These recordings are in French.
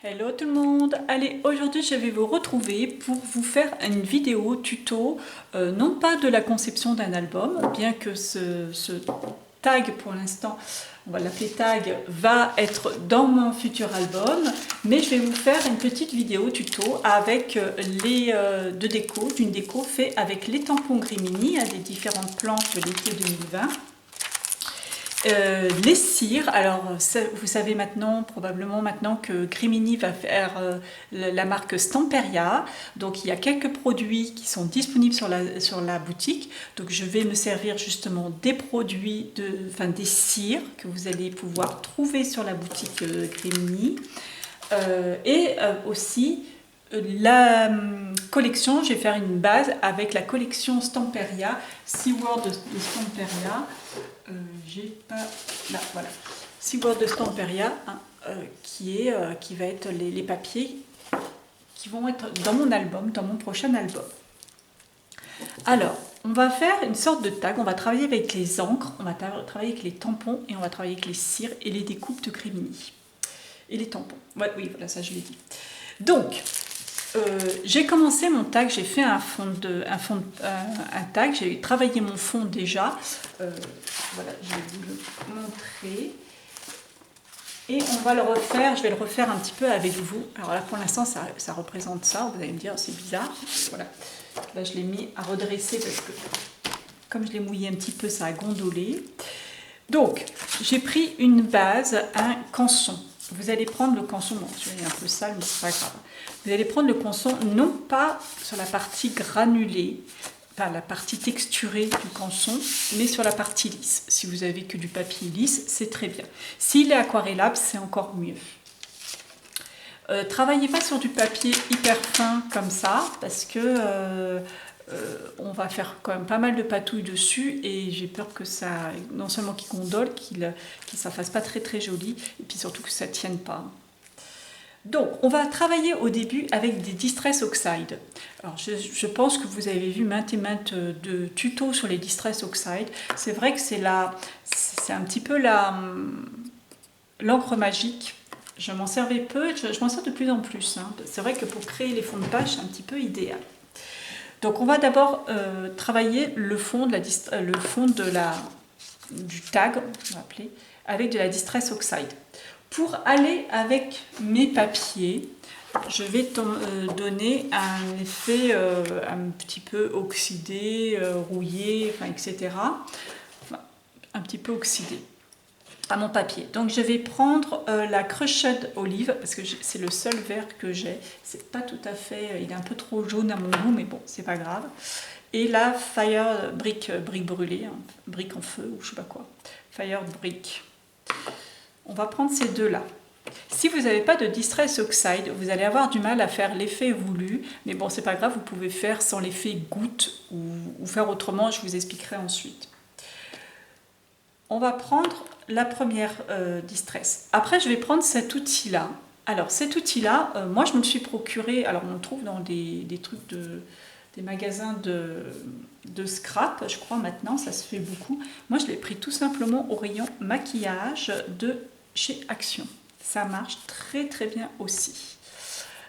Hello tout le monde! Allez, aujourd'hui je vais vous retrouver pour vous faire une vidéo tuto, non pas de la conception d'un album, bien que ce tag pour l'instant, on va l'appeler tag, va être dans mon futur album, mais je vais vous faire une petite vidéo tuto avec de déco, d'une déco faite avec les tampons Grimini à des différentes plantes de l'été 2020. Les cires, alors vous savez maintenant, probablement maintenant que Grimini va faire la marque Stamperia, donc il y a quelques produits qui sont disponibles sur la boutique, donc je vais me servir justement des produits, des cires que vous allez pouvoir trouver sur la boutique Grimini, aussi la collection, je vais faire une base avec la collection Stamperia, SeaWorld de Stamperia. J'ai pas là, voilà, SeaWorld de Stamperia, hein, qui va être les papiers qui vont être dans mon album, dans mon prochain album. Alors, on va faire une sorte de tag, on va travailler avec les encres, on va travailler avec les tampons et on va travailler avec les cires et les découpes de Grimini. Et les tampons, ouais, oui, voilà, ça je l'ai dit. Donc, j'ai commencé mon tag, j'ai fait un tag, j'ai travaillé mon fond déjà. Voilà, je vais vous le montrer. Et on va le refaire, je vais le refaire un petit peu avec vous. Alors là, pour l'instant, ça représente ça. Vous allez me dire, c'est bizarre. Voilà. Là, je l'ai mis à redresser parce que, comme je l'ai mouillé un petit peu, ça a gondolé. Donc, j'ai pris une base, un canson. Vous allez prendre le canson, bon, celui-là est un peu sale, mais c'est pas grave. Vous allez prendre le canson, non pas sur la partie granulée, pas la partie texturée du canson, mais sur la partie lisse. Si vous avez que du papier lisse, c'est très bien. S'il est aquarellable, c'est encore mieux. Travaillez pas sur du papier hyper fin comme ça, parce que on va faire quand même pas mal de patouilles dessus et j'ai peur que ça, non seulement qu'il gondole, qu'il ça fasse pas très très joli, et puis surtout que ça tienne pas. Donc, on va travailler au début avec des Distress Oxide. Alors, je pense que vous avez vu maintes et maintes de tutos sur les Distress Oxide. C'est vrai que c'est un petit peu l'encre magique. Je m'en servais peu, je m'en sers de plus en plus. Hein. C'est vrai que pour créer les fonds de page, c'est un petit peu idéal. Donc, on va d'abord travailler le fond, du tag, on va appeler, avec de la Distress Oxide. Pour aller avec mes papiers, je vais donner un effet un petit peu oxydé, rouillé, enfin, etc. Enfin, un petit peu oxydé à mon papier. Donc je vais prendre la Crushed Olive, parce que c'est le seul vert que j'ai. C'est pas tout à fait, il est un peu trop jaune à mon goût, mais bon, c'est pas grave. Et la Fire brique brûlée, hein, brique en feu ou je sais pas quoi. Fire brick. On va prendre ces deux-là. Si vous n'avez pas de Distress Oxide, vous allez avoir du mal à faire l'effet voulu, mais bon, c'est pas grave, vous pouvez faire sans l'effet goutte ou faire autrement, je vous expliquerai ensuite. On va prendre la première Distress. Après, je vais prendre cet outil-là. Alors, cet outil-là, moi, je me le suis procuré, alors on le trouve dans des trucs des magasins de scrap, je crois maintenant, ça se fait beaucoup. Moi, je l'ai pris tout simplement au rayon maquillage de chez Action. Ça marche très très bien aussi.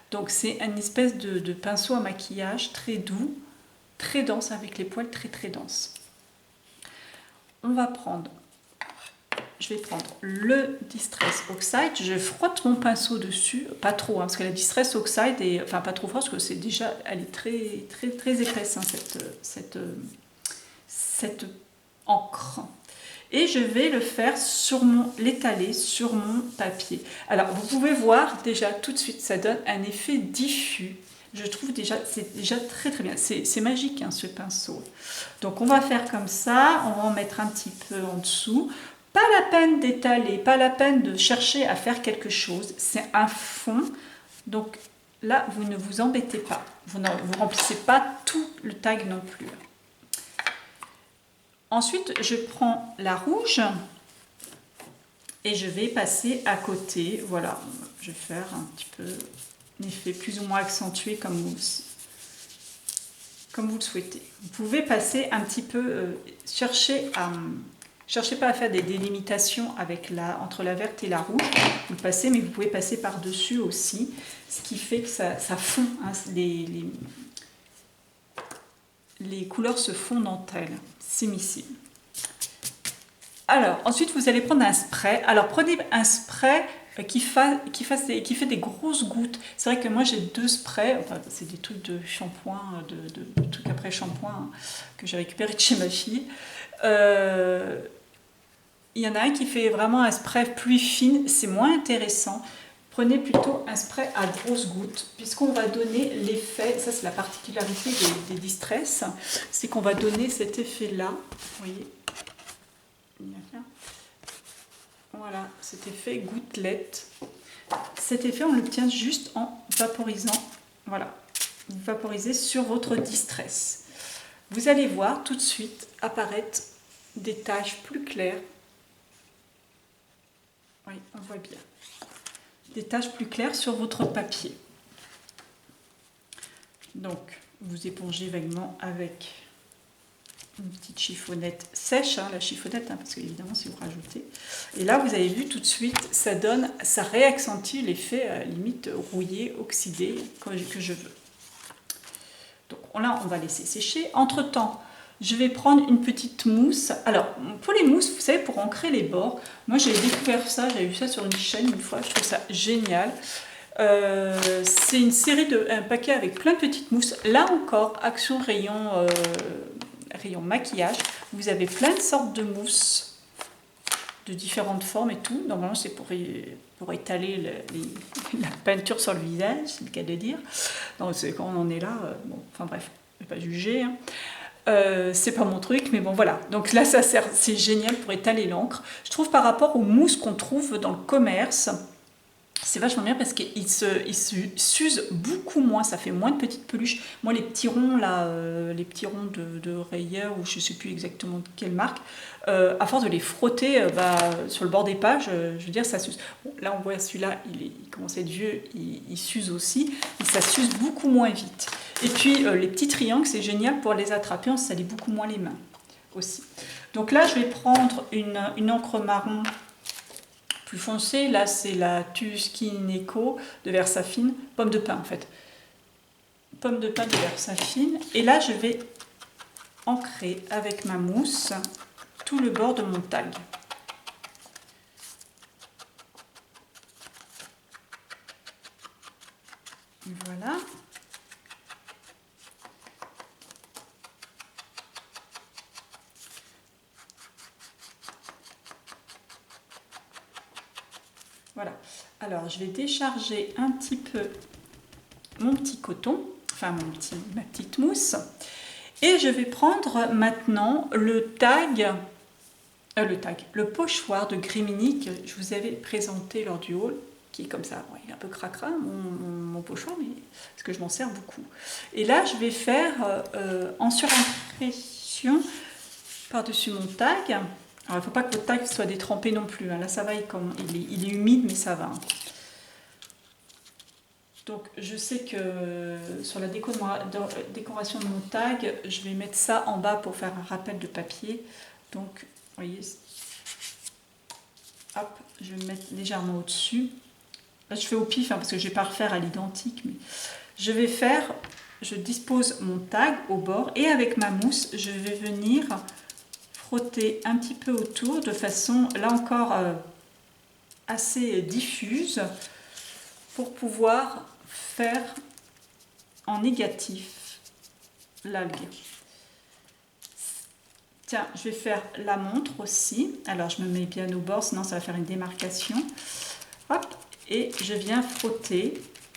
Donc c'est une espèce de pinceau à maquillage très doux, très dense, avec les poils très très denses. On va prendre, je vais prendre le Distress Oxide, je frotte mon pinceau dessus, pas trop, hein, parce que la Distress Oxide est, enfin pas trop fort, parce que c'est déjà, elle est très très très épaisse, hein, cette encre. Et je vais le faire l'étaler sur mon papier. Alors vous pouvez voir déjà tout de suite, ça donne un effet diffus. Je trouve déjà, c'est déjà très très bien. C'est magique hein, ce pinceau. Donc on va faire comme ça, on va en mettre un petit peu en dessous. Pas la peine d'étaler, pas la peine de chercher à faire quelque chose. C'est un fond. Donc là, vous ne vous embêtez pas. Vous ne remplissez pas tout le tag non plus. Ensuite, je prends la rouge et je vais passer à côté. Voilà, je vais faire un petit peu un effet plus ou moins accentué comme vous le souhaitez. Vous pouvez passer un petit peu, chercher Cherchez pas à faire des délimitations entre la verte et la rouge. Vous passez, mais vous pouvez passer par-dessus aussi, ce qui fait que ça fond, hein, les couleurs se fondent entre elles. C'est miscible. Alors, ensuite, vous allez prendre un spray. Alors, prenez un spray qui fait des grosses gouttes. C'est vrai que moi, j'ai 2 sprays. Enfin, c'est des trucs de shampoing, de trucs après shampoing, hein, que j'ai récupéré de chez ma fille. Il y en a un qui fait vraiment un spray plus fine. C'est moins intéressant. Prenez plutôt un spray à grosses gouttes, puisqu'on va donner l'effet, ça c'est la particularité des Distress, c'est qu'on va donner cet effet-là, vous voyez. Voilà, cet effet gouttelette. Cet effet, on l'obtient juste en vaporisant. Voilà, vous vaporisez sur votre Distress. Vous allez voir tout de suite apparaître des taches plus claires. Oui, on voit bien. Des taches plus claires sur votre papier. Donc, vous épongez vaguement avec une petite chiffonnette sèche, hein, la chiffonnette, hein, parce que évidemment si vous rajoutez. Et là, vous avez vu tout de suite, ça réaccentue l'effet limite rouillé, oxydé que je veux. Donc là, on va laisser sécher. Entre-temps, je vais prendre une petite mousse. Alors, pour les mousses, vous savez, pour ancrer les bords, moi j'ai découvert ça, j'avais vu ça sur une chaîne une fois, je trouve ça génial. C'est une série un paquet avec plein de petites mousses. Là encore, action rayon maquillage. Vous avez plein de sortes de mousses de différentes formes et tout. Normalement, c'est pour étaler la peinture sur le visage, c'est le cas de dire. Donc, quand on en est là, bon, enfin bref, je ne vais pas juger. Hein. C'est pas mon truc, mais bon voilà. Donc là, c'est génial pour étaler l'encre. Je trouve par rapport aux mousses qu'on trouve dans le commerce, c'est vachement bien parce qu'il s'use beaucoup moins, ça fait moins de petites peluches. Moi, les petits ronds là, les petits ronds de Rayer, ou je sais plus exactement de quelle marque, à force de les frotter sur le bord des pages, je veux dire, ça s'use. Bon, là, on voit celui-là, il commence à être vieux, il s'use aussi, et ça s'use beaucoup moins vite. Et puis, les petits triangles, c'est génial pour les attraper, on se salit beaucoup moins les mains aussi. Donc là, je vais prendre une encre marron plus foncé, là c'est la Tuskin Eco de Versafine, pomme de pin en fait. Pomme de pin de Versafine. Et là je vais ancrer avec ma mousse tout le bord de mon tag. Voilà. Voilà. Alors, je vais décharger un petit peu mon petit coton, enfin ma petite mousse. Et je vais prendre maintenant le pochoir de Grimini que je vous avais présenté lors du haul, qui est comme ça. Bon, il est un peu cracra, mon pochoir, mais parce que je m'en sers beaucoup. Et là, je vais faire en surimpression par-dessus mon tag. Alors, il ne faut pas que votre tag soit détrempé non plus. Hein. Là, ça va, il est humide, mais ça va. Hein. Donc, je sais que sur la décoration de mon tag, je vais mettre ça en bas pour faire un rappel de papier. Donc, vous voyez, hop, je vais me mettre légèrement au-dessus. Là, je fais au pif, hein, parce que je ne vais pas refaire à l'identique. Mais je dispose mon tag au bord et avec ma mousse, je vais venir frotter un petit peu autour de façon, là encore, assez diffuse pour pouvoir faire en négatif l'algue. Tiens, je vais faire la montre aussi. Alors, je me mets bien au bord, sinon ça va faire une démarcation. Hop, et je viens frotter.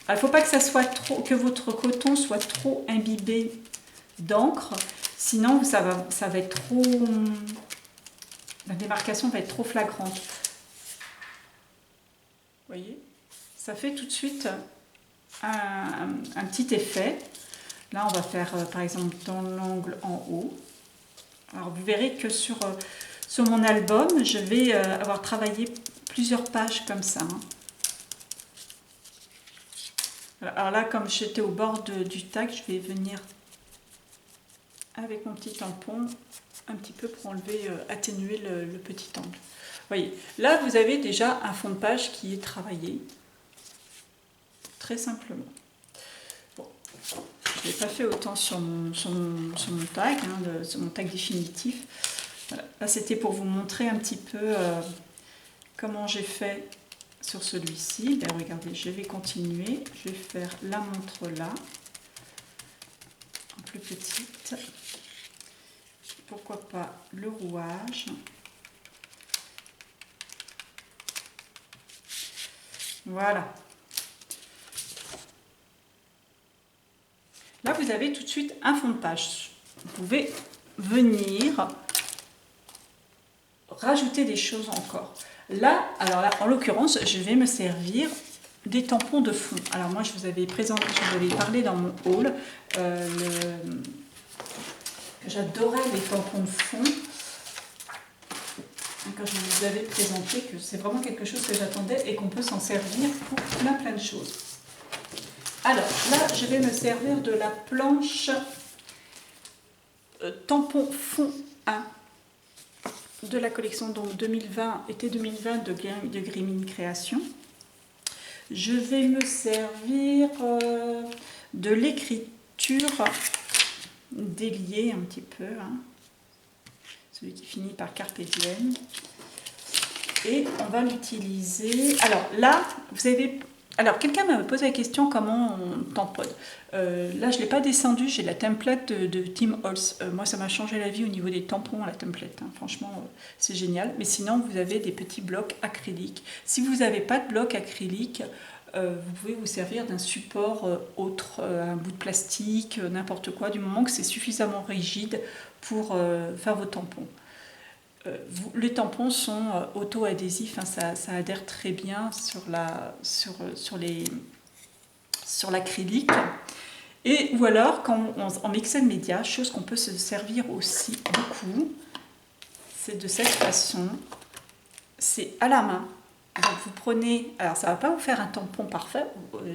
Il ne faut pas que que votre coton soit trop imbibé d'encre. Sinon, ça va être trop... La démarcation va être trop flagrante. Vous voyez? Ça fait tout de suite un petit effet. Là, on va faire, par exemple, dans l'angle en haut. Alors, vous verrez que sur mon album, je vais avoir travaillé plusieurs pages comme ça. Hein. Alors là, comme j'étais au bord du tag, je vais venir avec mon petit tampon un petit peu pour enlever, atténuer le petit angle. Vous voyez, là vous avez déjà un fond de page qui est travaillé, très simplement. Bon, je n'ai pas fait autant sur mon tag, hein, sur mon tag définitif. Voilà. Là c'était pour vous montrer un petit peu comment j'ai fait sur celui-ci. Ben, regardez, je vais continuer, je vais faire la montre là, en plus petite. Pourquoi pas le rouage. Voilà. Là, vous avez tout de suite un fond de page. Vous pouvez venir rajouter des choses encore. Là, alors là, en l'occurrence, je vais me servir des tampons de fond. Alors moi, je vous avais présenté, je vous avais parlé dans mon haul. J'adorais les tampons de fond. Quand je vous avais présenté que c'est vraiment quelque chose que j'attendais et qu'on peut s'en servir pour plein de choses. Alors là, je vais me servir de la planche tampon fond 1 de la collection donc 2020, été 2020 de Grimine Création. Je vais me servir de l'écriture déliée un petit peu, hein. Celui qui finit par Carpe Diem. Et on va l'utiliser. Alors là, vous avez... Alors, quelqu'un m'a posé la question comment on tamponne. Là, je ne l'ai pas descendu, j'ai la template de Tim Holtz. Moi, ça m'a changé la vie au niveau des tampons à la template. Hein. Franchement, c'est génial. Mais sinon, vous avez des petits blocs acryliques. Si vous n'avez pas de bloc acrylique, vous pouvez vous servir d'un support autre, un bout de plastique, n'importe quoi, du moment que c'est suffisamment rigide pour faire vos tampons. Les tampons sont auto-adhésifs, hein, ça adhère très bien sur l'acrylique. Et ou alors, en mixed media, chose qu'on peut se servir aussi beaucoup, c'est de cette façon, c'est à la main. Donc vous prenez, alors ça ne va pas vous faire un tampon parfait,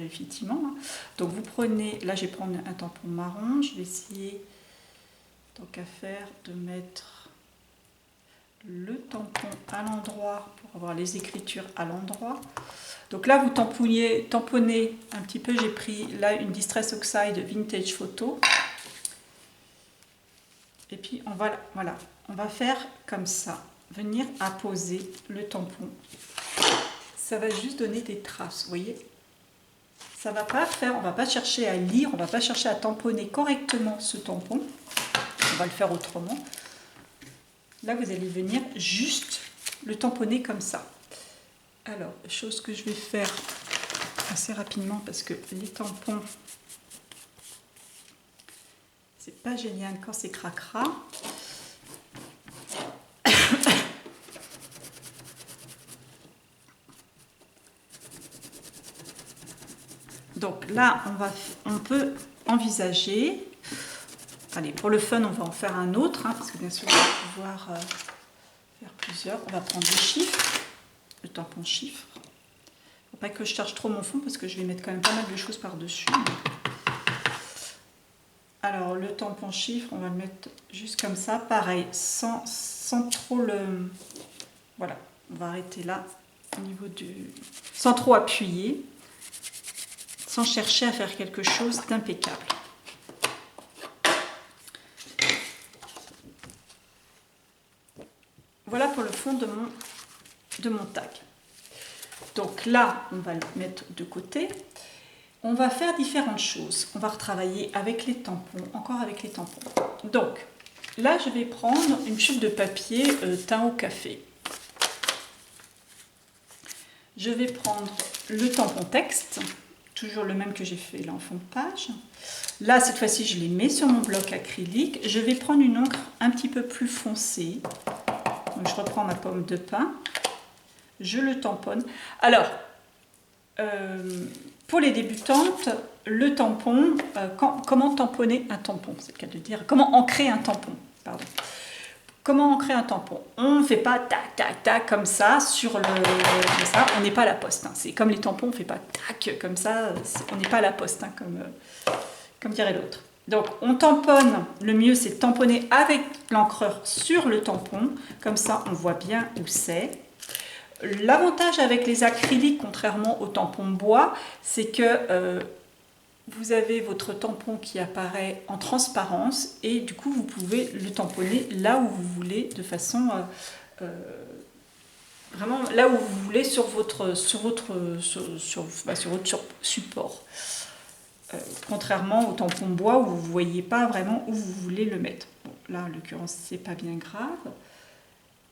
effectivement. Hein. Donc vous prenez, là je vais prendre un tampon marron, je vais essayer, tant qu'à faire, de mettre le tampon à l'endroit pour avoir les écritures à l'endroit. Donc là vous tamponnez un petit peu, j'ai pris là une Distress Oxide Vintage Photo. Et puis on va faire comme ça, venir apposer le tampon. Ça va juste donner des traces, vous voyez. Ça va pas faire, on va pas chercher à lire, on va pas chercher à tamponner correctement ce tampon. On va le faire autrement. Là, vous allez venir juste le tamponner comme ça. Alors, chose que je vais faire assez rapidement parce que les tampons, c'est pas génial quand c'est cracra. Donc là, on peut envisager, allez, pour le fun, on va en faire un autre, hein, parce que bien sûr, on va pouvoir faire plusieurs. On va prendre le chiffre, le tampon chiffre. Il ne faut pas que je cherche trop mon fond, parce que je vais mettre quand même pas mal de choses par-dessus. Alors, le tampon chiffre, on va le mettre juste comme ça, pareil, sans trop le... Voilà, on va arrêter là, au niveau du... sans trop appuyer. Sans chercher à faire quelque chose d'impeccable. Voilà pour le fond de mon tag. Donc là, on va le mettre de côté. On va faire différentes choses. On va retravailler avec les tampons, encore avec les tampons. Donc là, je vais prendre une chute de papier teint au café. Je vais prendre le tampon texte. Toujours le même que j'ai fait là en fond de page. Là, cette fois-ci, je les mets sur mon bloc acrylique. Je vais prendre une encre un petit peu plus foncée. Donc, je reprends ma pomme de pin. Je le tamponne. Alors, pour les débutantes, le tampon, comment tamponner un tampon? C'est le cas de dire. Comment ancrer un tampon? Pardon. Comment ancrer un tampon? On ne fait pas tac, tac, tac comme ça sur le... Comme ça, on n'est pas à la poste. Hein. C'est comme les tampons, on ne fait pas tac comme ça, on n'est pas à la poste, hein, comme dirait l'autre. Donc on tamponne, le mieux c'est de tamponner avec l'encreur sur le tampon, comme ça on voit bien où c'est. L'avantage avec les acryliques, contrairement au tampon bois, c'est que vous avez votre tampon qui apparaît en transparence et du coup vous pouvez le tamponner là où vous voulez, de façon vraiment là où vous voulez sur votre support. Contrairement au tampon bois où vous ne voyez pas vraiment où vous voulez le mettre. Bon, là en l'occurrence c'est pas bien grave.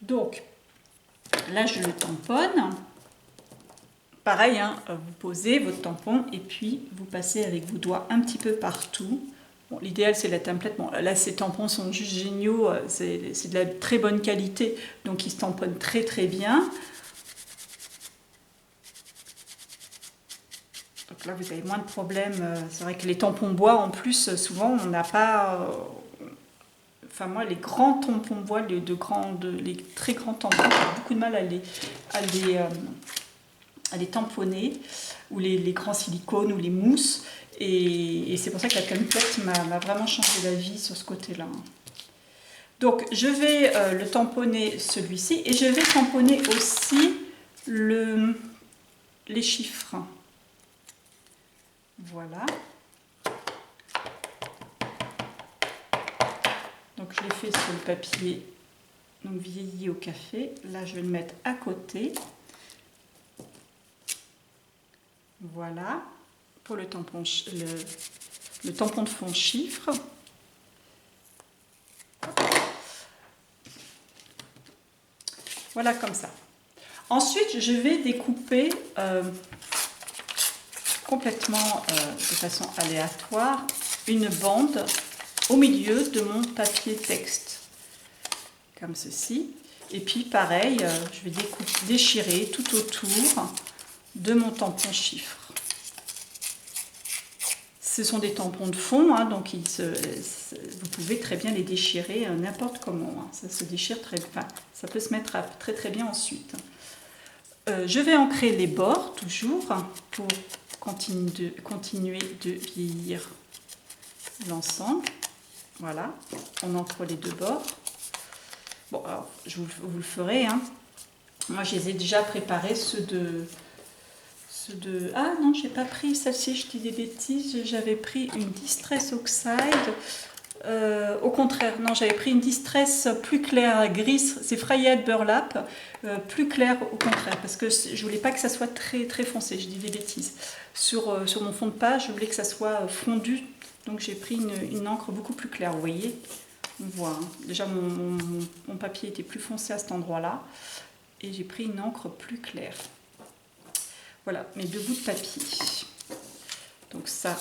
Donc là je le tamponne. Pareil, hein, vous posez votre tampon et puis vous passez avec vos doigts un petit peu partout. Bon, l'idéal c'est la template. Bon, là ces tampons sont juste géniaux, c'est de la très bonne qualité, donc ils se tamponnent très très bien. Donc là vous avez moins de problèmes. C'est vrai que les tampons bois en plus, souvent on n'a pas... Enfin moi les grands tampons bois, les très grands tampons, j'ai beaucoup de mal à les tamponner, ou les grands silicones ou les mousses, et c'est pour ça que la template m'a vraiment changé la vie sur ce côté-là. Donc je vais le tamponner celui-ci, et je vais tamponner aussi les chiffres. Voilà. Donc je l'ai fait sur le papier donc vieilli au café. Là je vais le mettre à côté. Voilà, pour le tampon de fond chiffre. Voilà comme ça. Ensuite, je vais découper complètement de façon aléatoire une bande au milieu de mon papier texte, comme ceci. Et puis pareil, je vais déchirer tout autour de mon tampon chiffre. Ce sont des tampons de fond, hein, donc vous pouvez très bien les déchirer n'importe comment. Hein. Ça se déchire ça peut se mettre très très bien ensuite. Je vais ancrer les bords toujours pour continuer de vieillir l'ensemble. Voilà, on ancre les deux bords. Bon, alors vous le ferez. Hein. Moi, je les ai déjà préparés, ceux de... Ah non, j'ai pas pris celle-ci, je dis des bêtises, j'avais pris une Distress Oxide. Au contraire, non, j'avais pris une Distress plus claire, grise, c'est Frayed Burlap, plus claire au contraire, parce que je voulais pas que ça soit très très foncé, je dis des bêtises. Sur mon fond de page, je voulais que ça soit fondu, donc j'ai pris une encre beaucoup plus claire, vous voyez. On voit, hein. Déjà mon papier était plus foncé à cet endroit-là, et j'ai pris une encre plus claire. Voilà, mes deux bouts de papier. Donc ça,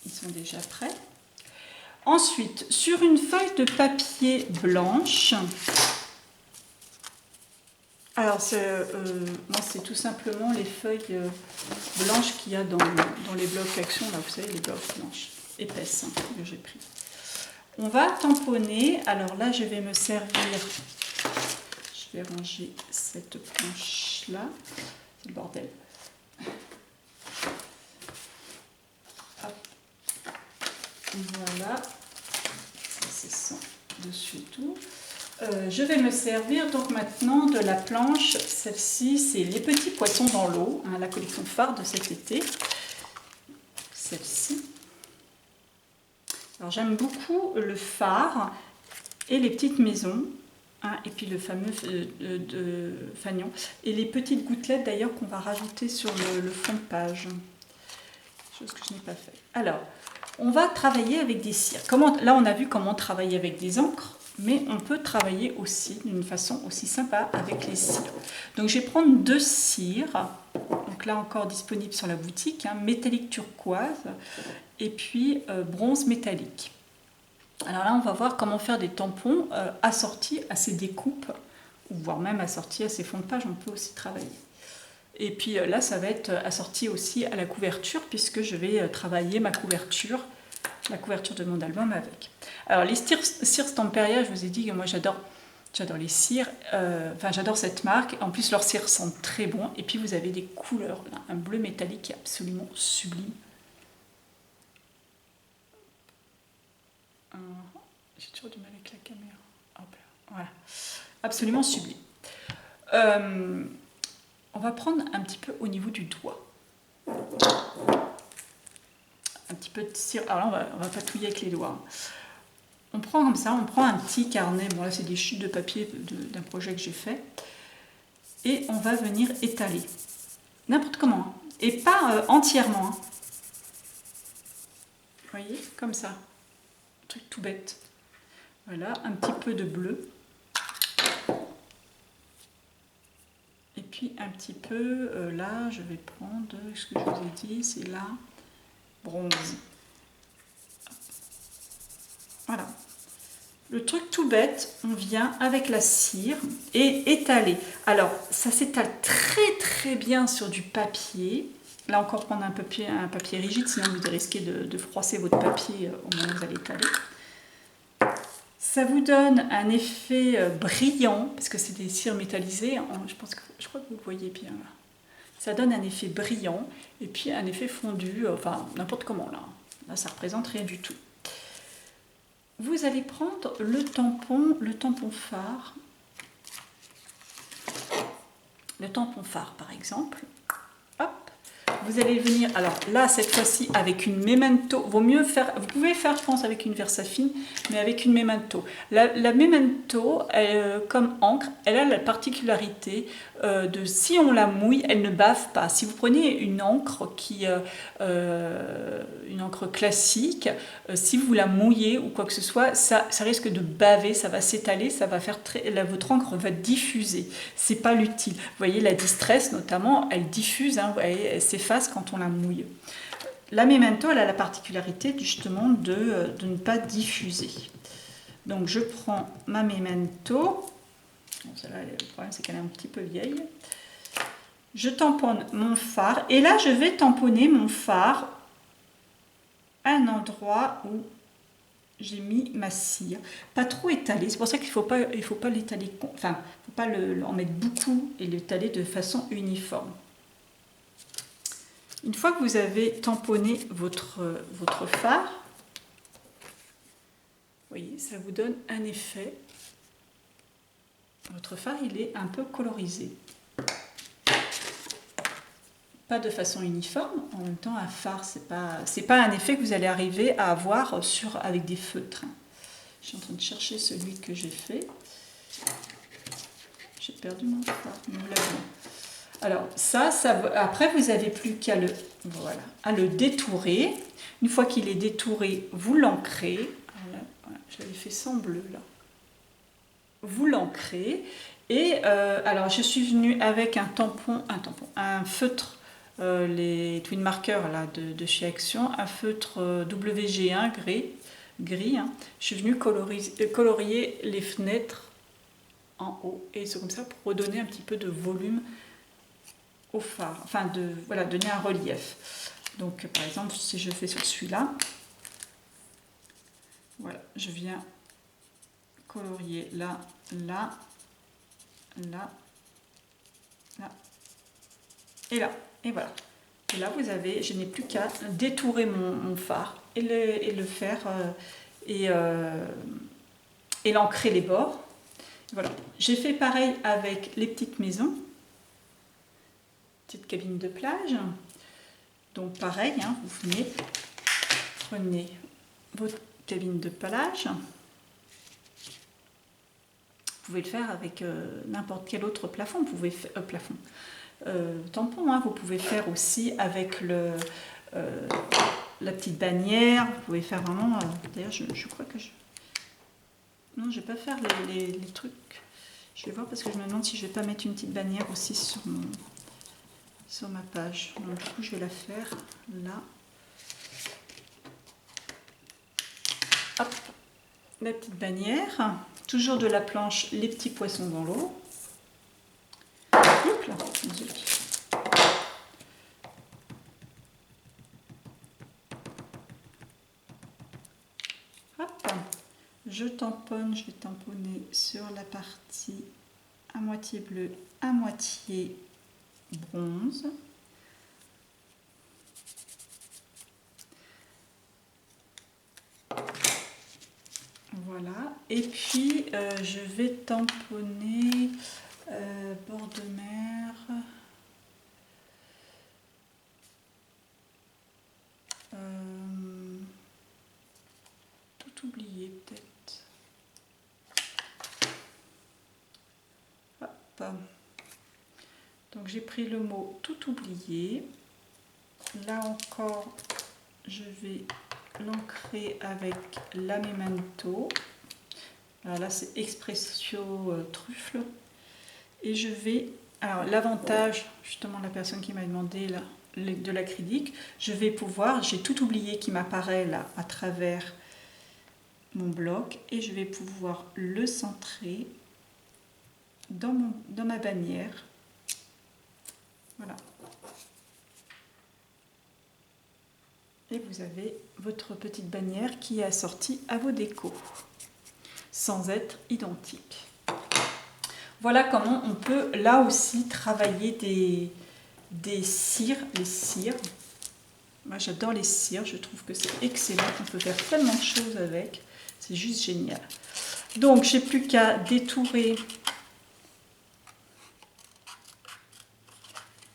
ils sont déjà prêts. Ensuite, sur une feuille de papier blanche, alors moi c'est tout simplement les feuilles blanches qu'il y a dans les blocs action, là vous savez, les blocs blanches, épaisses, hein, que j'ai pris. On va tamponner, alors là je vais me servir, je vais ranger cette planche-là. Le bordel. Hop. Voilà, ça c'est sans dessus tout. Je vais me servir donc maintenant de la planche, celle-ci c'est les petits poissons dans l'eau, hein, la collection phare de cet été, celle-ci. Alors j'aime beaucoup le phare et les petites maisons. Hein, et puis le fameux fanion. Et les petites gouttelettes d'ailleurs qu'on va rajouter sur le fond de page. Chose que je n'ai pas fait. Alors, on va travailler avec des cires. Là, on a vu comment travailler avec des encres, mais on peut travailler aussi d'une façon aussi sympa avec les cires. Donc, je vais prendre deux cires. Donc là encore disponible sur la boutique, hein, métallique turquoise et puis bronze métallique. Alors là, on va voir comment faire des tampons assortis à ces découpes, ou voire même assortis à ces fonds de page, on peut aussi travailler. Et puis là, ça va être assorti aussi à la couverture, puisque je vais travailler ma couverture, la couverture de mon album avec. Alors les cires Stamperia, je vous ai dit que moi j'adore les cires, enfin j'adore cette marque, en plus leurs cires sentent très bon, et puis vous avez des couleurs, là, un bleu métallique qui est absolument sublime. J'ai toujours du mal avec la caméra. Hop là. Voilà. Absolument sublime. On va prendre un petit peu au niveau du doigt. Un petit peu de cire. Alors là, on va patouiller avec les doigts. On prend comme ça, on prend un petit carnet. Bon là, c'est des chutes de papier d'un projet que j'ai fait. Et on va venir étaler. N'importe comment. Hein. Et pas entièrement. Hein. Vous voyez, comme ça. Un truc tout bête. Voilà, un petit peu de bleu. Et puis un petit peu, là, je vais prendre, ce que je vous ai dit, c'est là, bronze. Voilà. Le truc tout bête, on vient avec la cire et étaler. Alors, ça s'étale très très bien sur du papier. Là encore, prendre un papier rigide, sinon vous risquez de froisser votre papier au moment où vous allez étaler. Ça vous donne un effet brillant, parce que c'est des cires métallisées, je crois que vous le voyez bien là. Ça donne un effet brillant, et puis un effet fondu, enfin n'importe comment là. Là ça représente rien du tout. Vous allez prendre le tampon phare. Le tampon phare par exemple. Hop. Vous allez venir, alors là cette fois-ci avec une Memento, vaut mieux faire, vous pouvez faire je pense avec une Versafine, mais avec une Memento. La Memento, comme encre, elle a la particularité de si on la mouille, elle ne bave pas. Si vous prenez une encre une encre classique, si vous la mouillez ou quoi que ce soit, ça risque de baver, ça va s'étaler, ça va faire votre encre va diffuser. C'est pas l'utile. Vous voyez la Distress notamment, elle diffuse, hein, vous voyez, elle s'efface quand on la mouille. La Memento, elle a la particularité justement de ne pas diffuser. Donc je prends ma Memento. Bon, celle-là, le problème c'est qu'elle est un petit peu vieille. Je tamponne mon phare et là je vais tamponner mon phare à un endroit où j'ai mis ma cire. Pas trop étalé, c'est pour ça qu'il ne faut pas l'étaler, enfin, il ne faut pas en mettre beaucoup et l'étaler de façon uniforme. Une fois que vous avez tamponné votre phare, vous voyez, ça vous donne un effet. Votre phare, il est un peu colorisé. Pas de façon uniforme, en même temps un phare, c'est pas un effet que vous allez arriver à avoir avec des feutres. Je suis en train de chercher celui que j'ai fait. J'ai perdu mon phare, nous l'avons. Alors après vous n'avez plus qu'à le détourer. Une fois qu'il est détouré, vous l'ancrez. Voilà, je l'avais fait sans bleu là. Vous l'ancrez. Et alors je suis venue avec un feutre, les Twin Markers là, de chez Action, un feutre WG1 gris. Hein. Je suis venue colorier les fenêtres en haut. Et c'est comme ça pour redonner un petit peu de volume au phare, enfin donner un relief. Donc par exemple si je fais sur celui-là, voilà, je viens colorier là, et là, et voilà. Et là vous avez, je n'ai plus qu'à détourer mon phare et le faire et l'ancrer les bords. Voilà, j'ai fait pareil avec les petites maisons. Petite cabine de plage. Donc pareil, hein, vous prenez votre cabine de plage. Vous pouvez le faire avec n'importe quel autre plafond. Vous pouvez tampon. Hein, vous pouvez faire aussi avec la petite bannière. Vous pouvez faire vraiment. D'ailleurs, je crois que non, je vais pas faire les trucs. Je vais voir parce que je me demande si je vais pas mettre une petite bannière aussi sur ma page. Donc du coup je vais la faire là. Hop, la petite bannière. Toujours de la planche les petits poissons dans l'eau. Hop là, hop, je tamponne, je vais tamponner sur la partie à moitié bleu, à moitié bronze. Et puis je vais tamponner bord de mer. Tout oublié peut-être. Hop. Donc j'ai pris le mot tout oublié. Là encore, je vais l'ancrer avec la Memento. Alors là c'est Expresso Truffle. Et je vais... Alors l'avantage, justement la personne qui m'a demandé là, de l'acrylique, je vais pouvoir, j'ai tout oublié qui m'apparaît là à travers mon bloc et je vais pouvoir le centrer dans ma bannière. Voilà. Et vous avez votre petite bannière qui est assortie à vos décos, sans être identique. Voilà comment on peut là aussi travailler des cires, les cires. Moi j'adore les cires, je trouve que c'est excellent, on peut faire tellement de choses avec, c'est juste génial. Donc j'ai plus qu'à détourer.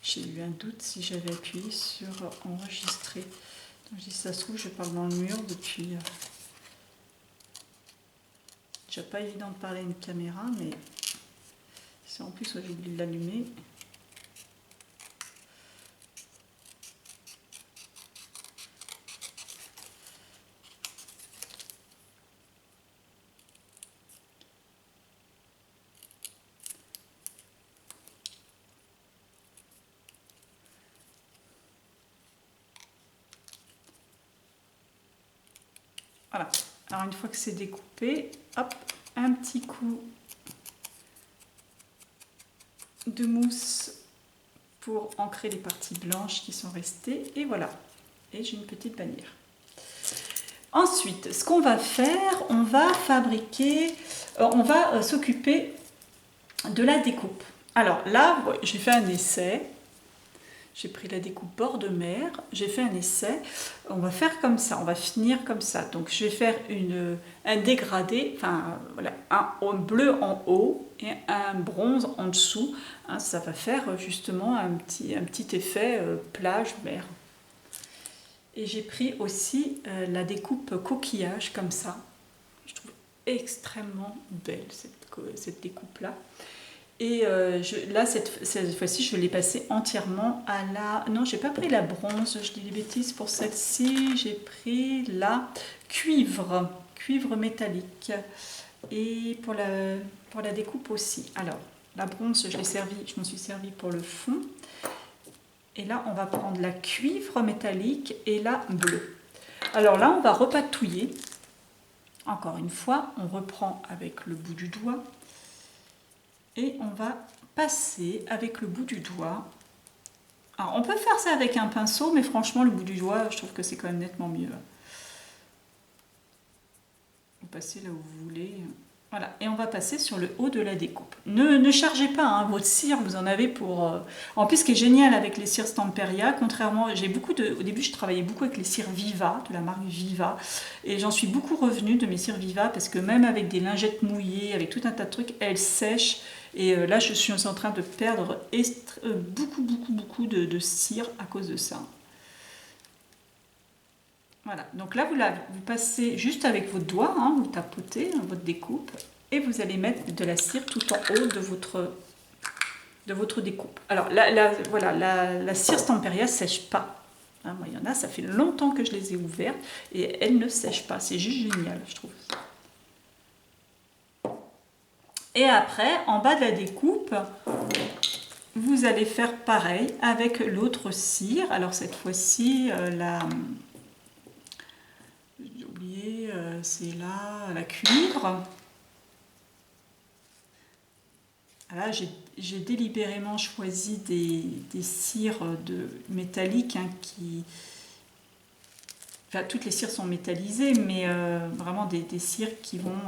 J'ai eu un doute si j'avais appuyé sur enregistrer. Donc, je dis ça se trouve je parle dans le mur depuis... Déjà pas évident de parler à une caméra, mais si en plus j'ai oublié de l'allumer. Voilà. Alors une fois que c'est découpé, hop, un petit coup de mousse pour ancrer les parties blanches qui sont restées. Et voilà. Et j'ai une petite bannière. Ensuite, ce qu'on va faire, on va fabriquer, on va s'occuper de la découpe. Alors là, j'ai fait un essai. J'ai pris la découpe bord de mer, j'ai fait un essai, on va faire comme ça, on va finir comme ça. Donc je vais faire un dégradé, enfin voilà, un bleu en haut et un bronze en dessous. Hein, ça va faire justement un petit effet plage, mer. Et j'ai pris aussi la découpe coquillage comme ça. Je trouve extrêmement belle cette découpe-là. Et là, cette fois-ci, je l'ai passée entièrement à la... Non, j'ai pas pris la bronze, je dis des bêtises pour celle-ci. J'ai pris la cuivre métallique. Et pour la découpe aussi. Alors, la bronze, je m'en suis servi pour le fond. Et là, on va prendre la cuivre métallique et la bleue. Alors là, on va repatouiller. Encore une fois, on reprend avec le bout du doigt. Et on va passer avec le bout du doigt. Alors on peut faire ça avec un pinceau, mais franchement le bout du doigt, je trouve que c'est quand même nettement mieux. Vous passez là où vous voulez. Voilà, et on va passer sur le haut de la découpe. Ne chargez pas, hein, votre cire, vous en avez pour... En plus, ce qui est génial avec les cires Stamperia, contrairement... Au début, je travaillais beaucoup avec les cires Viva, de la marque Viva, et j'en suis beaucoup revenue de mes cires Viva, parce que même avec des lingettes mouillées, avec tout un tas de trucs, elles sèchent. Et là, je suis en train de perdre beaucoup de cire à cause de ça. Voilà, donc là vous passez juste avec votre doigt, hein, vous tapotez votre découpe et vous allez mettre de la cire tout en haut de votre découpe. Alors voilà, la cire Stamperia ne sèche pas. Hein, moi, il y en a, ça fait longtemps que je les ai ouvertes et elles ne sèchent pas. C'est juste génial, je trouve. Et après, en bas de la découpe, vous allez faire pareil avec l'autre cire. Alors cette fois-ci, j'ai oublié, c'est là la cuivre. Là, j'ai délibérément choisi des cires métalliques qui... Enfin, toutes les cires sont métallisées, mais vraiment des cires qui vont...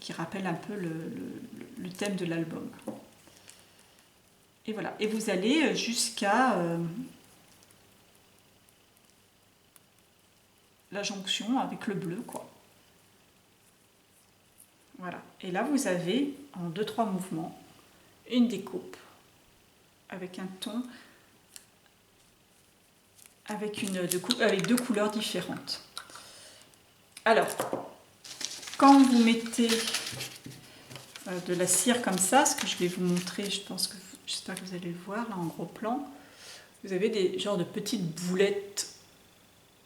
qui rappellent un peu le thème de l'album. Et voilà. Et vous allez jusqu'à... la jonction avec le bleu, quoi. Et là, vous avez, en 2-3 mouvements, une découpe avec un ton, avec deux couleurs différentes. Alors, quand vous mettez de la cire comme ça, ce que je vais vous montrer, j'espère que vous allez le voir là en gros plan, vous avez des genres de petites boulettes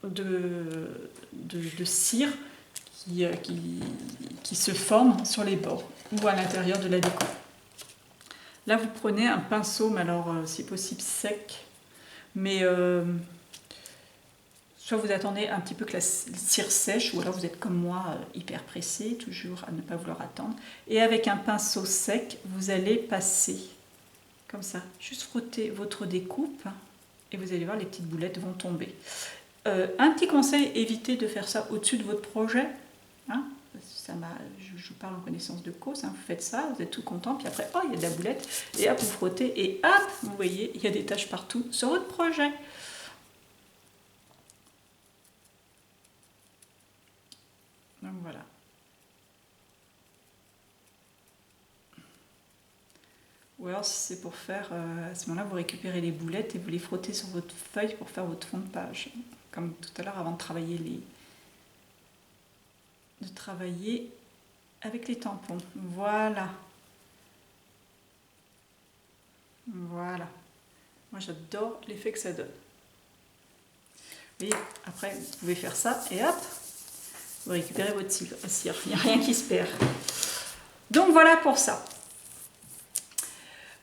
de cire qui se forment sur les bords ou à l'intérieur de la découpe. Là, vous prenez un pinceau, mais alors si possible sec, mais soit vous attendez un petit peu que la cire sèche, ou alors vous êtes comme moi, hyper pressé, toujours à ne pas vouloir attendre. Et avec un pinceau sec, vous allez passer comme ça, juste frotter votre découpe, et vous allez voir, les petites boulettes vont tomber. Un petit conseil, évitez de faire ça au-dessus de votre projet. Hein, je vous parle en connaissance de cause, hein, vous faites ça, vous êtes tout content, puis après, oh, il y a de la boulette, et hop, vous frottez, et hop, vous voyez, il y a des taches partout sur votre projet. Donc voilà. Ou alors, si c'est pour faire, à ce moment-là, vous récupérez les boulettes et vous les frottez sur votre feuille pour faire votre fond de page. Comme tout à l'heure, avant de travailler avec les tampons. Voilà. Voilà. Moi, j'adore l'effet que ça donne. Vous voyez, après, vous pouvez faire ça et hop, vous récupérez votre cire. Il n'y a rien qui se perd. Donc, voilà pour ça.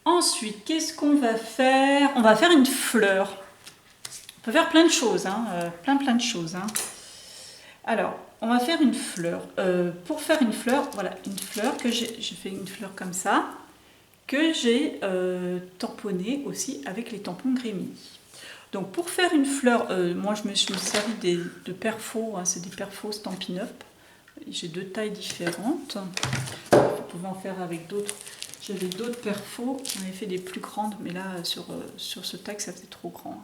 Ensuite, qu'est-ce qu'on va faire? On va faire une fleur. On peut faire plein de choses, hein, plein de choses. Hein. Alors, on va faire une fleur. Pour faire une fleur, voilà, une fleur que j'ai fait une fleur comme ça, que j'ai tamponnée aussi avec les tampons Grimini. Donc, pour faire une fleur, moi je me suis servi de perfos, hein, c'est des perfos Stampin' Up. J'ai 2 tailles différentes. Vous pouvez en faire avec d'autres. J'avais d'autres perfos, j'en avais fait des plus grandes, mais là, sur ce tag, ça faisait trop grand.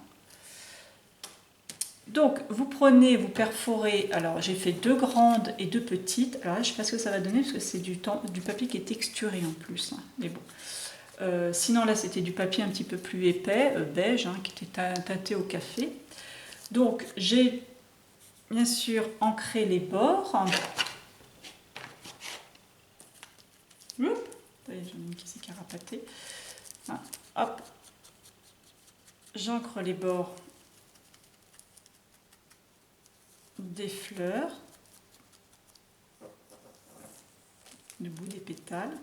Donc, vous perforez, alors j'ai fait 2 grandes et 2 petites. Alors là, je ne sais pas ce que ça va donner, parce que c'est du papier qui est texturé en plus. Hein. Mais bon. Sinon, là, c'était du papier un petit peu plus épais, beige, hein, qui était teinté au café. Donc, j'ai bien sûr ancré les bords. J'en ai une qui s'est carapatée. Ah, hop, j'ancre les bords des fleurs, le bout des pétales.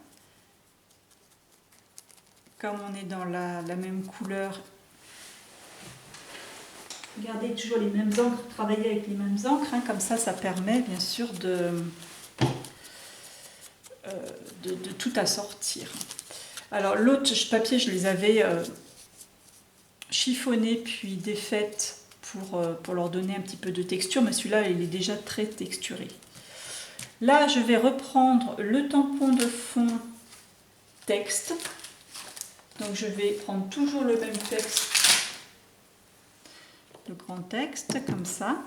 Comme on est dans la même couleur, gardez toujours les mêmes encres, travaillez avec les mêmes encres, hein, comme ça permet bien sûr de tout assortir. Alors l'autre papier, je les avais chiffonnés puis défaites pour leur donner un petit peu de texture, mais celui-là il est déjà très texturé. Là je vais reprendre le tampon de fond texte, donc je vais prendre toujours le même texte, le grand texte comme ça.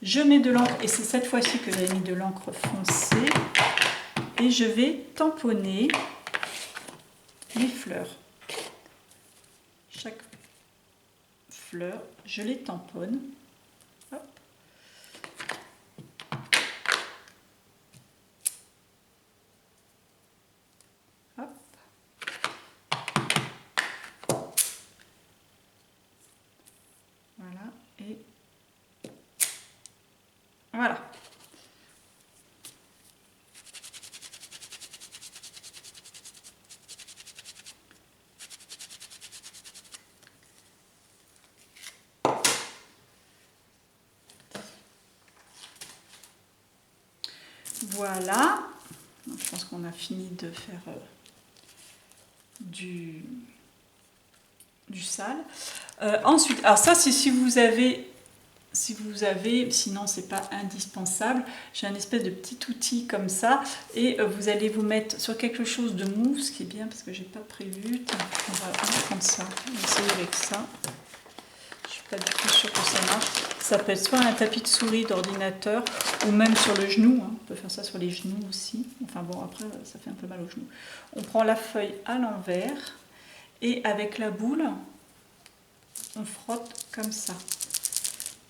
Je mets de l'encre, et c'est cette fois-ci que j'ai mis de l'encre foncée, et je vais tamponner les fleurs. Chaque fleur, je les tamponne. Hop. Hop. Voilà, et voilà. Voilà, donc, je pense qu'on a fini de faire du sale. Ensuite, alors ça c'est si vous avez, sinon c'est pas indispensable, j'ai un espèce de petit outil comme ça, et vous allez vous mettre sur quelque chose de mou, ce qui est bien parce que j'ai pas prévu. On va prendre ça, on va essayer avec ça. Je suis pas du tout sûre que ça marche. Ça peut être soit un tapis de souris d'ordinateur ou même sur le genou. Hein. On peut faire ça sur les genoux aussi. Enfin bon, après, ça fait un peu mal aux genoux. On prend la feuille à l'envers et avec la boule, on frotte comme ça.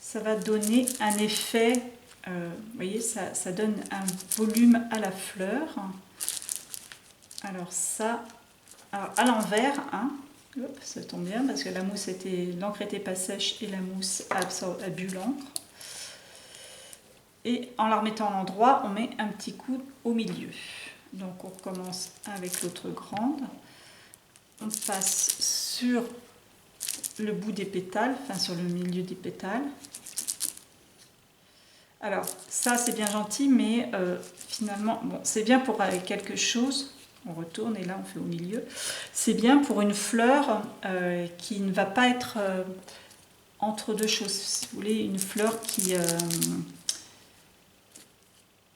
Ça va donner un effet, vous voyez, ça donne un volume à la fleur. Alors ça, alors à l'envers, hein, hop, ça tombe bien parce que la mousse l'encre était pas sèche et la mousse a bu l'encre. Et en la remettant à l'endroit, on met un petit coup au milieu. Donc on recommence avec l'autre grande. On passe sur le bout des pétales, enfin sur le milieu des pétales. Alors ça c'est bien gentil, mais finalement, bon, c'est bien pour quelque chose. On retourne et là on fait au milieu. C'est bien pour une fleur qui ne va pas être entre deux choses. Si vous voulez, une fleur qui...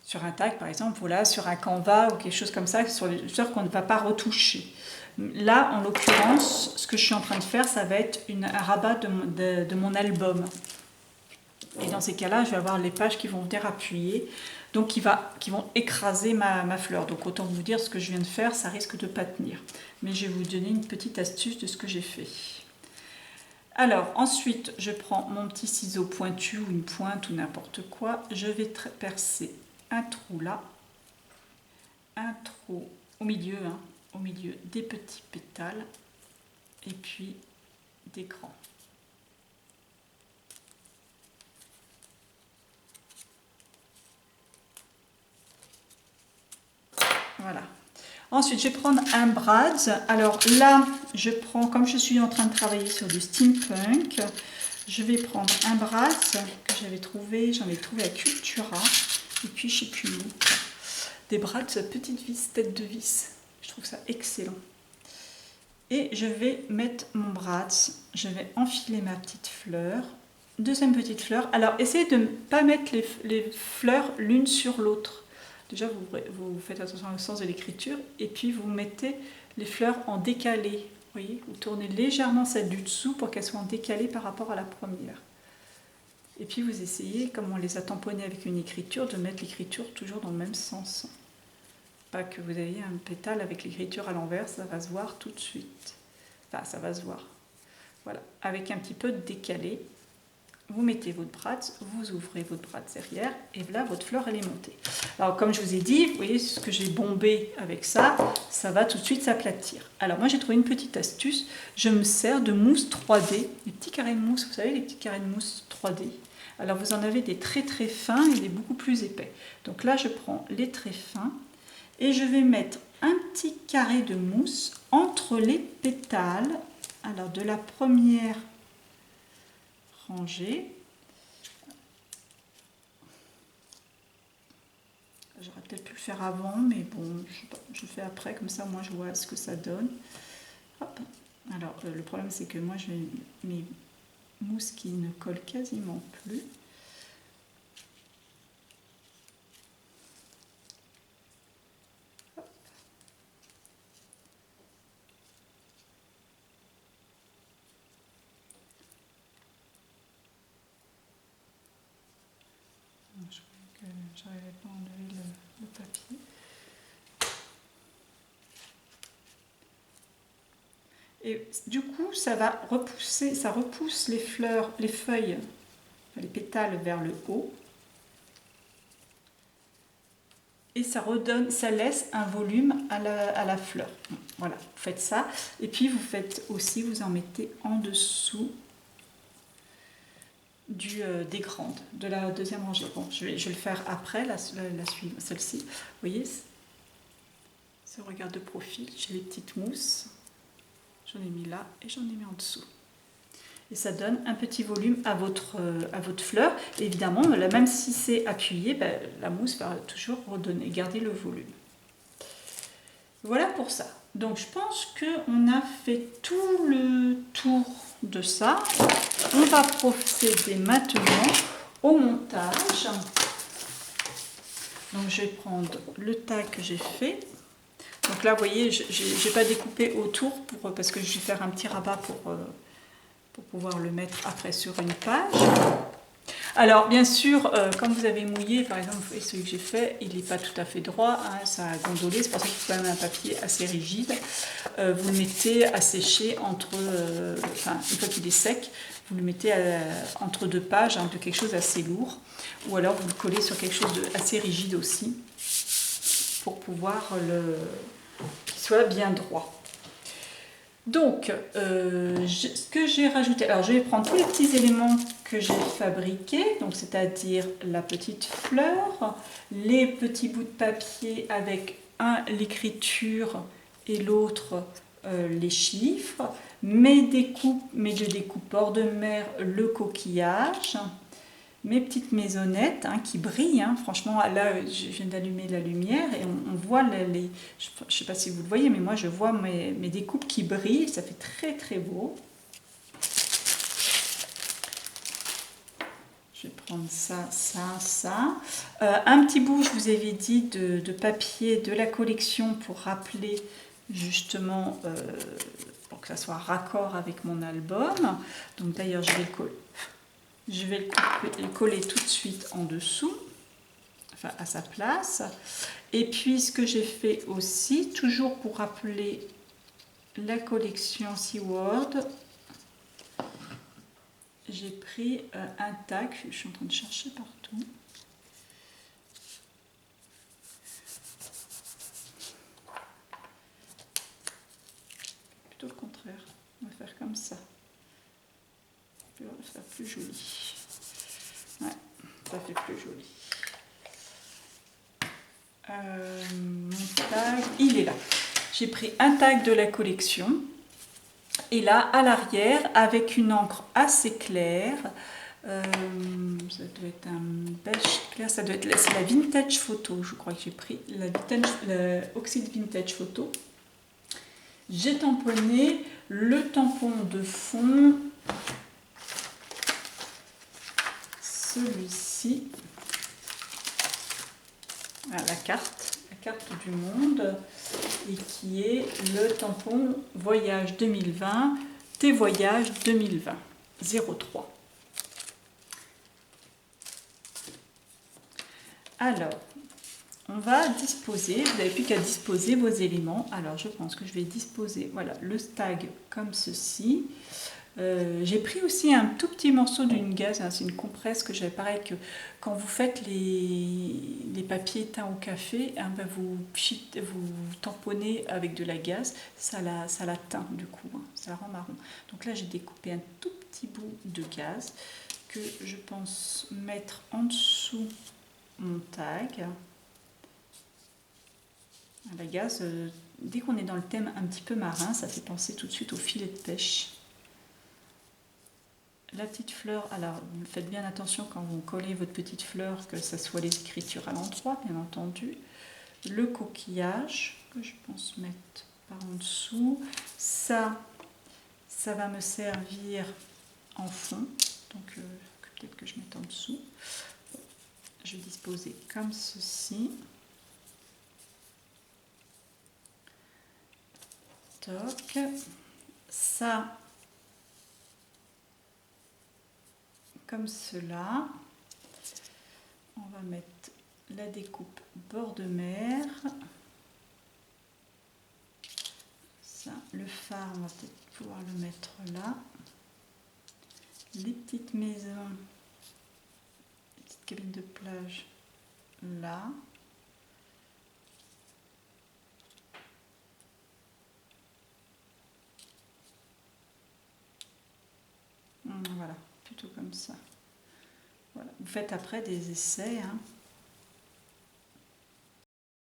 sur un tag par exemple, voilà, sur un canevas ou quelque chose comme ça, sur les fleurs qu'on ne va pas retoucher. Là, en l'occurrence, ce que je suis en train de faire, ça va être un rabat de mon album. Et dans ces cas-là, je vais avoir les pages qui vont venir appuyer, donc qui vont écraser ma fleur. Donc autant vous dire, ce que je viens de faire, ça risque de ne pas tenir. Mais je vais vous donner une petite astuce de ce que j'ai fait. Alors ensuite, je prends mon petit ciseau pointu ou une pointe ou n'importe quoi. Je vais percer un trou là, un trou au milieu, hein, au milieu des petits pétales et puis des grands. Voilà. Ensuite, je vais prendre un brads. Alors là, je prends, comme je suis en train de travailler sur du steampunk, je vais prendre un brads que j'avais trouvé, j'en ai trouvé à Cultura, et puis je ne sais plus où. Des brads petite vis, tête de vis. Je trouve ça excellent. Et je vais mettre mon brads, je vais enfiler ma petite fleur, deuxième petite fleur. Alors, essayez de ne pas mettre les fleurs l'une sur l'autre. Déjà, vous faites attention au sens de l'écriture et puis vous mettez les fleurs en décalé. Vous voyez, vous tournez légèrement celle du dessous pour qu'elle soit en décalé par rapport à la première. Et puis vous essayez, comme on les a tamponnées avec une écriture, de mettre l'écriture toujours dans le même sens. Pas que vous ayez un pétale avec l'écriture à l'envers, ça va se voir tout de suite. Enfin, ça va se voir. Voilà, avec un petit peu de décalé. Vous mettez votre brads, vous ouvrez votre brads derrière et là votre fleur elle est montée. Alors comme je vous ai dit, vous voyez ce que j'ai bombé avec ça, ça va tout de suite s'aplatir. Alors moi j'ai trouvé une petite astuce, je me sers de mousse 3D, les petits carrés de mousse, vous savez les petits carrés de mousse 3D. Alors vous en avez des très très fins et des beaucoup plus épais. Donc là je prends les très fins et je vais mettre un petit carré de mousse entre les pétales. Alors de la première rangée. J'aurais peut-être pu le faire avant, mais bon, je fais après, comme ça moi je vois ce que ça donne. Hop. Alors le problème c'est que moi j'ai mes mousses qui ne collent quasiment plus. Je croyais que j'arrivais pas à enlever le papier. Et du coup, ça va repousser, ça repousse les fleurs, les feuilles, les pétales vers le haut. Et ça redonne, ça laisse un volume à la fleur. Voilà, vous faites ça. Et puis vous faites aussi, vous en mettez en dessous des grandes, de la deuxième rangée. Bon, je vais le faire après, la suivante, celle-ci. Vous voyez, si on regarde de profil, j'ai les petites mousses. J'en ai mis là et j'en ai mis en dessous. Et ça donne un petit volume à votre fleur. Et évidemment, même si c'est appuyé, ben, la mousse va toujours redonner, garder le volume. Voilà pour ça. Donc je pense qu'on a fait tout le tour de ça. On va procéder maintenant au montage. Donc je vais prendre le tag que j'ai fait. Donc là, vous voyez, je n'ai pas découpé autour parce que je vais faire un petit rabat pour pouvoir le mettre après sur une page. Alors, bien sûr, quand vous avez mouillé, par exemple, celui que j'ai fait, il n'est pas tout à fait droit, hein, ça a gondolé, c'est pour ça qu'il faut quand même un papier assez rigide. Vous le mettez à sécher entre, enfin, une fois qu'il est sec, vous le mettez entre deux pages, hein, de quelque chose d'assez lourd, ou alors vous le collez sur quelque chose d'assez rigide aussi, pour pouvoir qu'il soit bien droit. Donc, ce que j'ai rajouté, alors je vais prendre tous les petits éléments que j'ai fabriqués, donc c'est-à-dire la petite fleur, les petits bouts de papier avec un l'écriture et l'autre les chiffres, mes je découpe bord de mer, le coquillage, mes petites maisonnettes hein, qui brillent, hein. Franchement là je viens d'allumer la lumière et on voit je ne sais pas si vous le voyez, mais moi je vois mes découpes qui brillent, ça fait très très beau. Je vais prendre ça, un petit bout, je vous avais dit, de papier de la collection pour rappeler justement, pour que ça soit raccord avec mon album. Donc d'ailleurs je vais le coller. Je vais le coller tout de suite en dessous, enfin à sa place. Et puis ce que j'ai fait aussi, toujours pour rappeler la collection SeaWorld, j'ai pris un tag, je suis en train de chercher partout. Plutôt le contraire, on va faire comme ça. On va faire plus joli. Ouais, ça fait plus joli. Mon tag, il est là. J'ai pris un tag de la collection et là à l'arrière avec une encre assez claire, ça doit être un beige clair, ça doit être c'est la vintage photo, je crois que j'ai pris la Oxide Vintage Photo. J'ai tamponné le tampon de fond, celui-ci, la carte du monde, et qui est le tampon Voyage 2020, tes voyages 2020, 03. Alors, on va disposer, vous n'avez plus qu'à disposer vos éléments. Alors, je pense que je vais disposer, voilà, le tag comme ceci. J'ai pris aussi un tout petit morceau d'une gaze, hein, c'est une compresse que j'avais, pareil que quand vous faites les papiers teints au café, hein, ben vous tamponnez avec de la gaze, ça la teint du coup, hein, ça la rend marron. Donc là j'ai découpé un tout petit bout de gaze que je pense mettre en dessous mon tag. La gaze, dès qu'on est dans le thème un petit peu marin, ça fait penser tout de suite au filet de pêche. La petite fleur, alors faites bien attention quand vous collez votre petite fleur que ça soit les écritures à l'endroit, bien entendu. Le coquillage que je pense mettre par en dessous. Ça va me servir en fond, donc peut-être que je mette en dessous. Je vais disposer comme ceci. Toc. Ça, comme cela. On va mettre la découpe bord de mer. Ça, le phare, on va peut-être pouvoir le mettre là. Les petites maisons, les petites cabines de plage là. Voilà, plutôt comme ça. Voilà. Vous faites après des essais, hein.